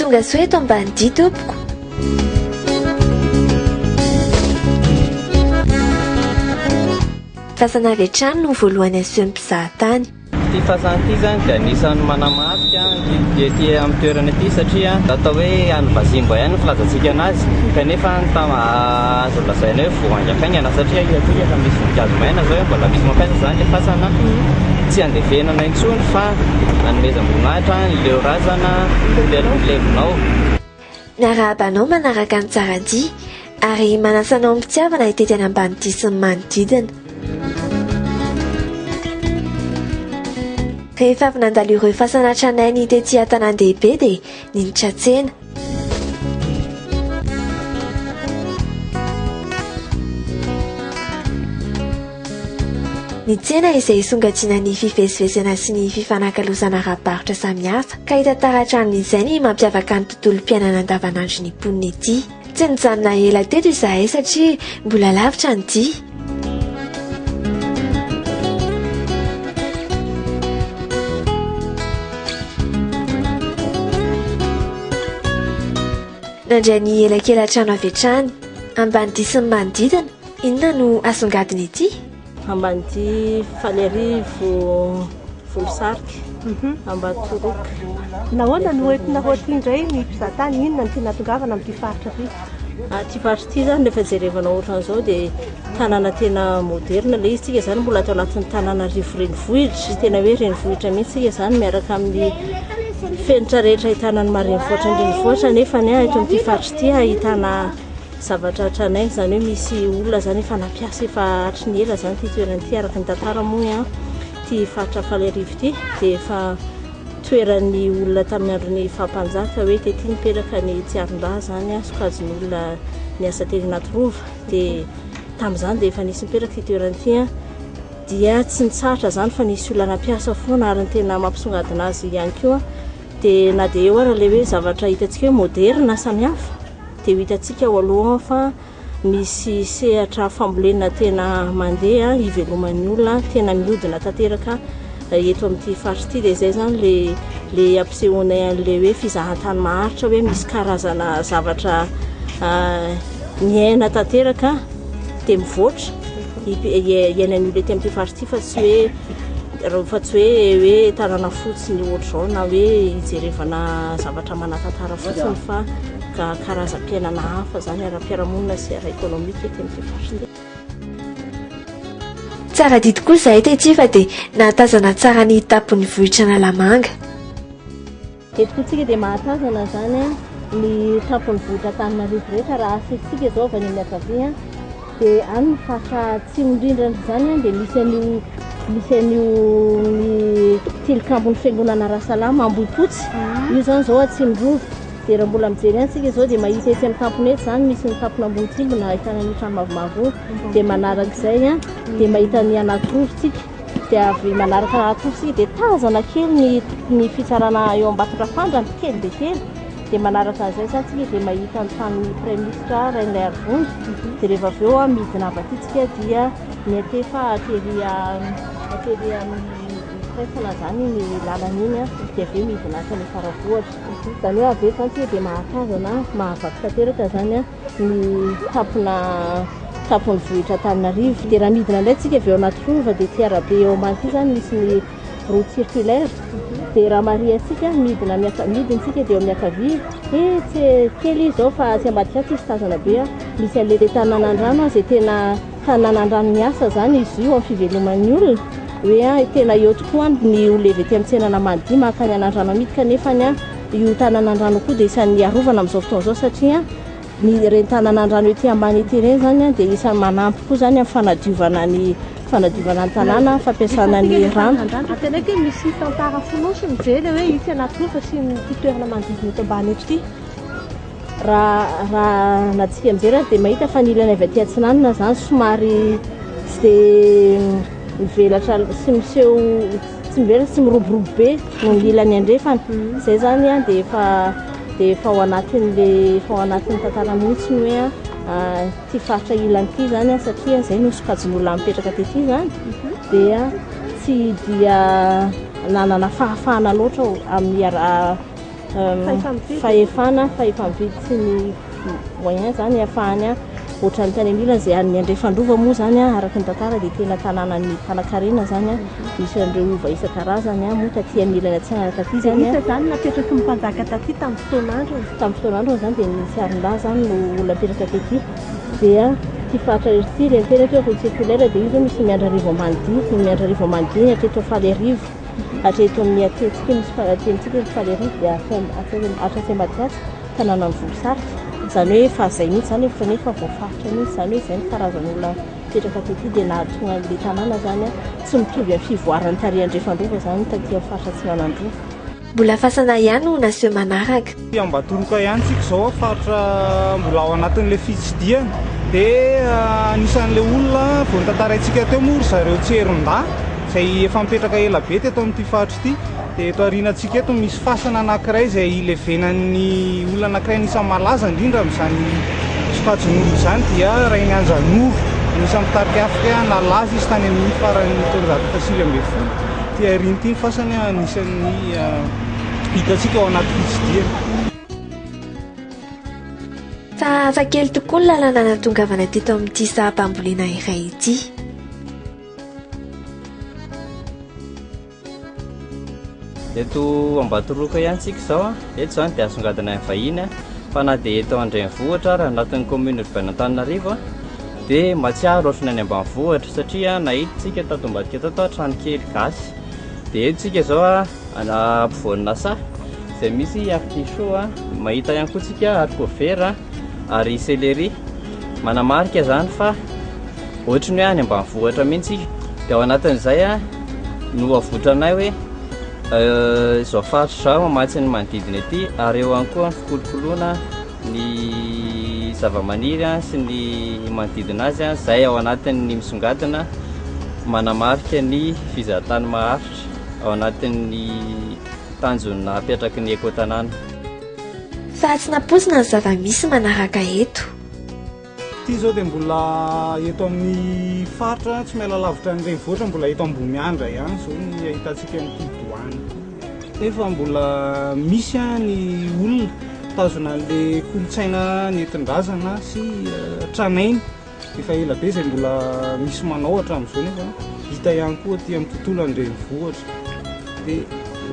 tonga soeto ambany dia tompoko. Fasana avy hatrany no voalohany asehoan'ny mpizahatany. Ty fasana ity zany dia anisan'ny manamarika ety amin'ny toerana ity satria atao hoe any vazimbo ihany filazantsika anazy kanefa azo lazaina hoe voangafaingana satria aty efa misy voninkazo maina zao hoe mbola misy mampiasa zany le fasana tsy andevenana intsony fa anomezam-boninahitra leo razana levonao. Miarabanao manaraka ny tsaradia ary manasanao mitiavana itety any ambany dia sy ny manodidina. Rehefa avy nandalo ireo fasana tranainy tetỳ an-tanan-dehibe dia niditra tsena. Ny tsena izay songadina ny fivezivezena sy ny fifanakalozana ara-barotra samihafa ka hita taratran'izay ny mampiavaka ny tontolom-piainana andavanandro ny mponina ety. Tsy nijanona ela teto izahay satria mbola lavitra ny dia. Nandray ny elakelan-trano avy hatrany ambany dia sy ny manodidina, inona no asongadiny ety? Ambany dia Falerivo Volosarika, Ambatoroka. Nahoana no entina hoaty indray ny mpizahatany, inona no tena tongavana amin'ity faritra ity? Ty faritra ity zany rehefa jerevana ohatran'izao dia tanàna tena moderna ilay izy. Tsika zany mbola atao anatin'ny tanàna rivo renivohitra, tena hoe renivohitra mihitsy tsika zany miaraka amin'ny fenitra rehetra ahitana ny marenivohitra ny renivohitra nefa ny eto amin'ity faritra ity ahitana zavatra tranainy zany hoe misy olona zany efa nampiasa efa hatry ny ela zany ty toerana ity araka ny tantara moa ty faritra Falerivo ity dia efa toeran'ny olona tamin'ny andron'ny fampanjaka hoe tety nipetraka ny tsiaron-draha zany sokajiny olona niasa teny anaty rova dia tamin'izany dia efa nisy nipetraka ty toerana ity dia tsy nitsahatra zany fa nisy olona nampiasa foana ary ny tena mampisongadina azy ihany koa dia na dia eo ary le hoe zavatra hitantsika hoe moderna samihafa dia hitantsika ao aloha fa misy sehatra fambolena tena mandeha iveloman'ny olona tena mihodina tanteraka eto amin'ity faritra ity dia izay zany le ampisehoana an'le hoe fizahan-tany maharitra hoe misy karazana zavatra miaina tanteraka dia mivoatra iainan'ny olona ety amin'ity faritra ity fa tsy hoe tanàna fotsiny ohatr'izao na hoe hijerevana zavatra manatantara fotsiny fa karazam-piainana hafa zany ara-piarahamonina sy ara-ekônomika ety amin'ity faritra ity. Tsara dia tokoa izahay tety fa dia nahatazana tsara ny tapon'ny vohitra Nalamanga. Eto koa tsika dia mahatazana zany ny tapon'ny vohitra Antananarivo rehetra raha asetsika zao avy any amin'ny ankavia dia any ny faritra atsimo indrindra zany dia misy an'io ny tilikambon'ny fiangonana Rasalama Ambohipotsy io zany zao Atsimondrova dia raha mbola mijery antsika zao dia mahita etsy amin'ny tampony eto zany misy ny tampona ambony tsimbona ahitana ny trano mavomavo dia manarak'izay dia mahita ny Anakirovitsika dia avy manaraka Anakirovitsika dia tazana kely ny fitsarana eo Ambatondrafandrana kely dia kely dia manaraka an'izay zany tsika dia mahita ny tamin'ny Premier Ministre Rainilay Arivondry dia rehefa avy eo midina avy aty tsika dia ny atefa atery amin'ny presana zany ny lalana iny dia avy eo midina hatrany Faravohatra zany hoe avy eto zany tsika dia mahatazana mahavaky tanteraka zany ny tapon'ny vohitra Antananarivo dia raha midina indray tsika avy eo anaty rova dia ty arabe eo ambany ity zany misy ny route circulaire dia raha mariatsika midina tsika dia eo amin'ny ankavia tsy kely izao fa tsy ambadika tsisy tazana be misy an'le tanànan-drano izay tena tanànan-drano miasa zany izy io amin'ny fiveloman'ny olona hoe tena eo tokoa ny olona avy ety amin'ny tsenana Madihy mahakany anan-drano amidy kanefa io tanànan-drano koa dia isan'ny arovana amin'izao fotoana izao satria ny reny tanànan-drano ety ambany ety reny zany dia isan'ny manampy koa zany amin'ny fanadiovana ny tanàna fampiasana ny rano. Tena hoe misy tantara fonosy mijery hoe ity anaty rova sy ny toerana manodidina eto ambany eto ity. Raha natsika mijery dia mahita fa ny ilana avy aty Atsinanana zany somary tsy dia mivelatra sy miseho tsy mivelatra sy miroborobo be no ny ilany andrefana izay zany dia efa ao anatin'ny tantara mihitsy ny hoe ty faritra ilany ity zany satria izay no sokajin'olona mipetraka tety zany dia tsy dia nanana fahafahana loatra amin'ny fahefana mividy sy ny moyen zany ahafahany a ohatrany tany amilana zay any andray fandrova moa zany a araky ny tantara dia tena tanànany Panakarena zany a misy an'ireo ova isan-karazany a moa taty amilana tsy anaraka aty zany a zany napetraky ny mpanjaka taty tamin'ny fotoan'andro zany dia nisy aron-dahy zany no olona apetraka taty dia ty fatra ity le miteratra hoe circulaire dia io zao misy miandrarivo ambanidia hatreto Falerivo hatreto amin'ny atentsika misy Falerivo dia Atrasembatsiatsy tanànany Volosarika zany hoe fa zay mihitsy zany efa nefa voafaritra mihitsy zany hoe zay ny karazan'olona petraka taty dia nahatonga an'le tanàna zany a tsy mitovy amin'ny fivoarany tarihandray fandrova zany taty amin'ny faritra Tsinanandroa. Mbola fasana ihany no naseho manaraka. Ambatoroka ihany tsika zao faritra mbola ao anatin'le fitsidiana dia anisan'le olona vao nitantaraintsika teo moa ry zareo Tseronda zay efa mipetraka ela be teto amin'ity faritra ity dia eto aorianantsika eto misy fasana anankiray izay ilevenan'ny olona anankiray anisan'ny malaza indrindra amin'izany sokajin'olo izany dia Rainy Anjanoro anisan'ny mpitarika Afrika nalaza izy tany amin'ny faran'ny taona 1970 dia aorian'ity ny fasana anisan'ny hitantsika ao anaty fitsidiana. Fa hafa kely tokoa ny lalana natongavana teto amin'ity saham-pambolena iray ity. Eto Ambatoroka ihany tsika zao eto zany dia asongadina ny vahiny fa na dia eto Andrenivohitra ary anatin'ny commune urbaine Antananarivo dia matsiaro ohatrany any ambanivohitra satria nahiditsika tato ambadika tato trano kely gasy dia eto tsika zao ampovoanina saha izay misy artichaut mahita ihany koa tsika haricot vert ary céleri manamarika zany fa ohatrany hoe any ambanivohitra mihitsy dia ao anatin'izay no avotranay hoe izao faritra zao mamatsy ny manodidina ety ary eo ihany koa ny fikolokoloana ny zavamaniry sy ny manodidina azy izay ao anatin'ny misongadina manamarika ny fizahatany maharitra ao anatin'ny tanjona apetraky ny ekotanàna. Fa tsy naposina ny zava-misy manaraka eto. Ity zao dia mbola eto amin'ny faritra tsy miala lavitra ny Renivohitra mbola eto Ambomiandra ihany zao ny ahitantsika ny doany nefa mbola misy ny olona tazona an'le kolotsaina nentin-drazana sy tranainy efa ela be izay mbola misy manao hatramin'izao nefa hita ihany koa aty amin'ny tontolo any Renivohitra dia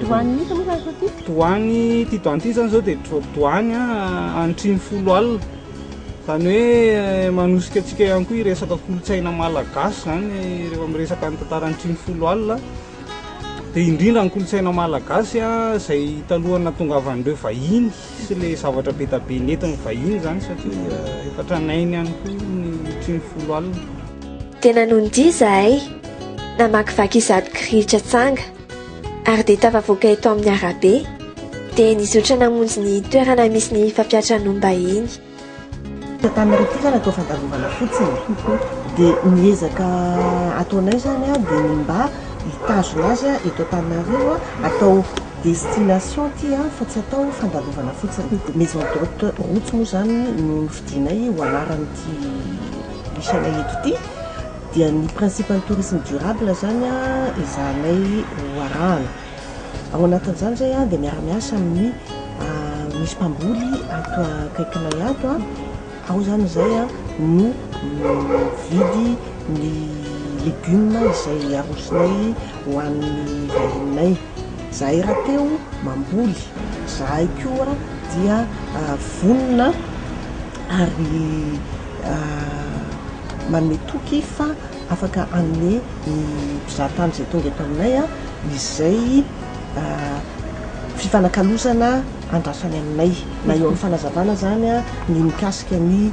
doany misy moa zany ty doany ty doany ity zany zao dia doany antriny 10 alina zany hoe manosika atsika ihany koa iresaka kolotsaina malagasy zany rehefa miresaka ny tantarany 10 alina dia indrindra ny kolotsaina malagasy izay talohany natongavan'ireo vahiny sy le zavatra be tabe nentin'ny vahiny zany satria efa tranainy ihany koa ny 10 alina. Tena nondia izahay namakivaky izato kirihitra tsanga ary dia tafavoaka eto amin'ny arabe dia nizotra namonjy ny toerana misy ny fampiatran'omba iny. Tanarety zany atao fandalovana fotsiny dia miezaka ataonay zany dia ny mba hitazona azy eto Antananarivo atao destination ty fa tsy atao fandalovana fotsiny. Maison d'hôte route moa zany no fidinay ho anaran'ity misanay eto ity dia ny principe ny tourisme durable zany izahanay ho arahana ao anatin'izany zay dia miara-miasa amin'ny misy mpamboly ato akaikinay ato ao zany zay no vidy ny légumes izay arosinay ho an'ny vahinay. Zahay raha teo mamboly, zahay koa dia vonona ary manome toky fa afaka anome ny mpizahatany izay tonga eto aminay izay fifanakalozana andrasany aminay na eo amin'ny fanazavana zany ny mikasika ny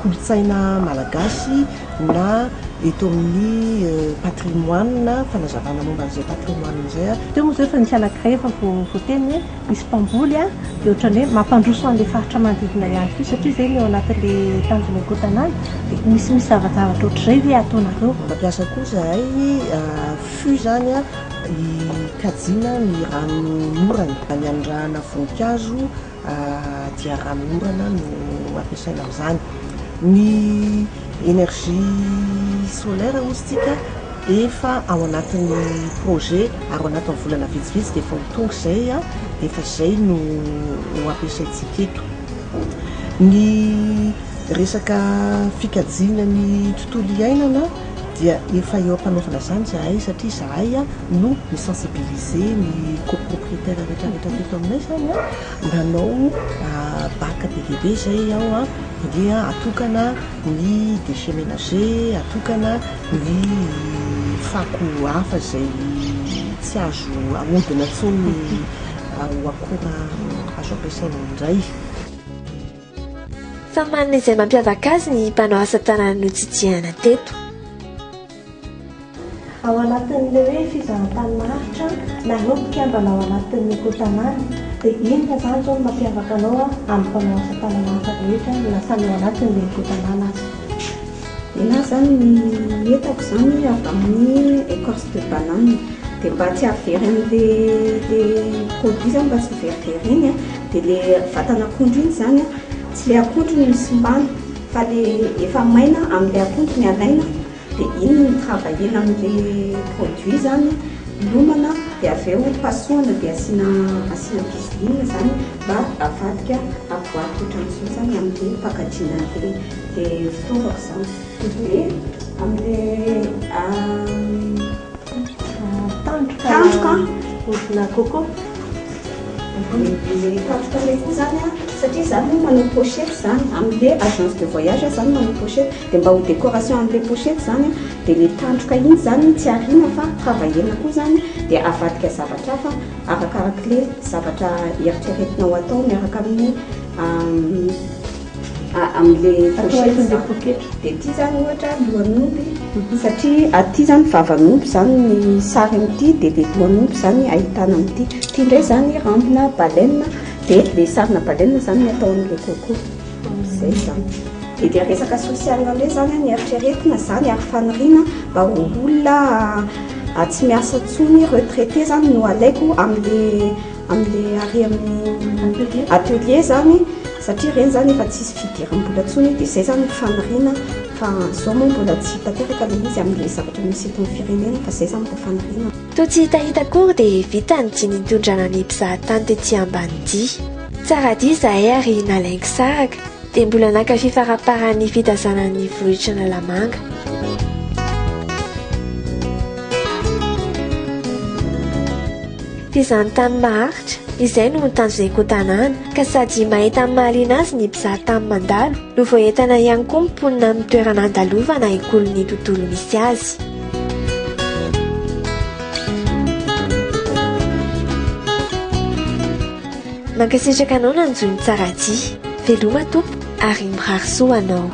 kolotsaina malagasy na eto amin'ny patrimoine fanazavana momba an'izay patrimoine izay teo moa zao efa nisy anankiray efa voateny hoe misy mpamboly dia ohatrany hoe mampandroso an'ilay faritra manodidina ihany koa satria zay ny ao anatin'ilay tanjona ekotanàna dia misy zavatra ohatr'izay ve ataonareo. Mampiasa koa zahay fût zany ikajina ny ranomorana any andrahana voninkazo dia ranomorana no ampiasaina amin'izany. Ny énergie solaire ozy tsika efa ao anatin'ny projet ary ao anatin'ny volana vitsivitsy dia efa mitonga izay a dia efa izay no ampiasaintsika eto. Ny resaka fikajiana ny tontolo iainana dia efa eo ampanaovana izany zahay satria zahay a no misensibiliser ny copropriétaire rehetrarehetra teto aminay izany a nanao baka BDB zay ao a dia atokana ny déchets ménagers, atokana ny fako hafa izay tsy azo ahodina intsony ho akora azo ampiasaina indray. Samy manana izay mampiavaka azy ny mpanao asa tanana notsitsiahana teto. Ao anatin'ilay hoe fizahan-tany maritra nanomboka ambana ao anatin'ny kotanany dia inona izany zao no mampiavaka anao amin'ny mpanao asa tanana hafa rehetra na samy ao anatin'ilay kotanana azy. Ina zany ny etako zany avy amin'ny écorce de banane dia mba tsy avery amin'ilay produit zany mba tsy verivery iny dia ilay vatan'akondro iny zany tsy ilay akondro ny misimbana fa ilay efa maina amin'ilay akondro ny alaina dia iny ny travaillena amin'ilay produit zany lomana dia avy eo pasohana dia asiana pisilina zany mba avadika aboaty ohatran'izao zany amin'ilay pakajina an'ilay fitaovako zany. Dia amin'ilay tandroka hodina coco ilay tandroka ilay koa zany satria zany manao pochette zany amin'ilay agence de voyage zany manao pochette dia mba ho décoration amin'ilay pochette zany dia ilay tandroka iny zany tsy ariana fa travaillena koa zany dia avadika zavatra hafa arakarak'ilay zavatra eritreretinao atao miaraka amin'ny amin'ilay pochette dia ty zany ohatra lohan'omby satria aty zany vavan'omby zany ny sary amin'ity dia ilay lohan'omby zany ahitana amin'ity ty indray zany rambona baleine dia ilay sarina baleine zany atao amin'ilay coco zay zany. Dia resaka sosialy indray zany ny eritreretina zany ary faniriana mba ho olona tsy miasa tsony retraité zany no alaiko amin'ilay ary amin'ny atelier zany satria reny zany efa tsisy fidiram-bola tsony dia izay zany faniriana fa zao moa mbola tsy tanteraka ilay izy amin'ilay zavatra misy eto amin'ny firenena fa izay zany mba faniriana. Toa tsy hitahita kory dia vita ny diny nitondrana ny mpizahatany tetỳ ambanidia. Tsara dia zahay ary nalaingo saraka dia mbola naka fifaraparan'ny fitazanan'ny vohitra na lamanga. Fizahan-tany maharitra izay no tanjona kotanana ka sady mahita amin'ny mahaliana azy ny mpizahatany mandalo no voentana ihany koa mimponina amin'ny toerana andalovana hikolo ny tontolo misy azy. Mankasitraka anao nanjoiny tsara dia veloma tompo ary mirary soa anao.